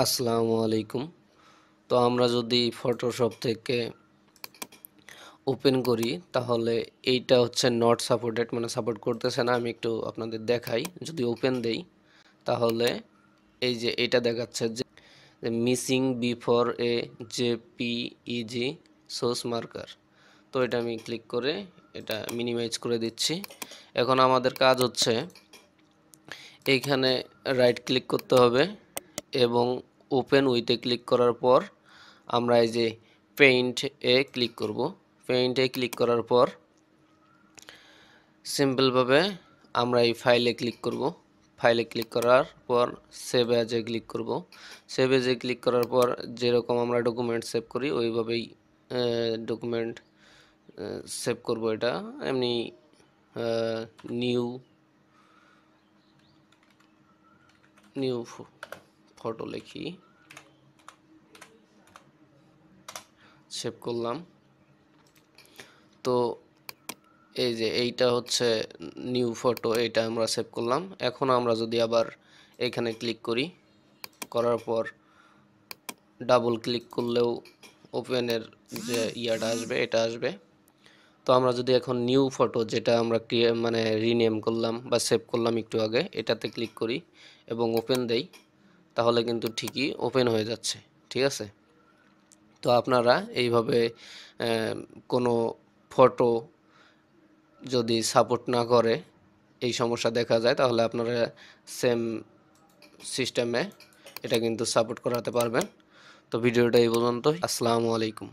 আসসালামু আলাইকুম। তো আমরা যদি ফটোশপ থেকে ওপেন করি তাহলে এইটা হচ্ছে নট সাপোর্টেড, মানে সাপোর্ট করতেছে না। আমি একটু আপনাদের দেখাই। যদি ওপেন দেই তাহলে এই যে এটা দেখাচ্ছে যে missing before a JPEG source marker. তো এটা আমি ক্লিক করে এটা মিনিমাইজ করে দিচ্ছি। এখন আমাদের কাজ হচ্ছে এইখানে রাইট ক্লিক করতে হবে এবং ওপেন উইথে ক্লিক করার পর আমরা এই যে পেইন্ট এ ক্লিক করব। পেইন্টে ক্লিক করার পর সিম্পলভাবে আমরা এই ফাইলে ক্লিক করব। ফাইলে ক্লিক করার পর সেভ অ্যাজে ক্লিক করব। সেভ অ্যাজে ক্লিক করার পর যেরকম আমরা ডকুমেন্ট সেভ করি ওইভাবেই ডকুমেন্ট সেভ করব। এটা এমনি নিউ নিউ ফটো লিখি, সেভ করলাম। তো এই যে এইটা হচ্ছে নিউ ফটো, এটা আমরা সেভ করলাম। এখন আমরা যদি আবার এখানে ক্লিক করি, করার পর ডাবল ক্লিক করলেও ওপেনের যে ইয়াটা আসবে এটা আসবে। তো আমরা যদি এখন নিউ ফটো, যেটা আমরা মানে রিনেম করলাম বা সেভ করলাম একটু আগে, এটাতে ক্লিক করি এবং ওপেন দেই, তাহলে কিন্তু ঠিকই ওপেন হয়ে যাচ্ছে। ঠিক আছে? তো আপনারা এইভাবে কোনো ফটো যদি সাপোর্ট না করে, এই সমস্যা দেখা যায়, তাহলে আপনারা সেম সিস্টেমে এটা কিন্তু সাপোর্ট করাতে পারবেন। তো ভিডিওটা এই পর্যন্তই। আসসালামু আলাইকুম।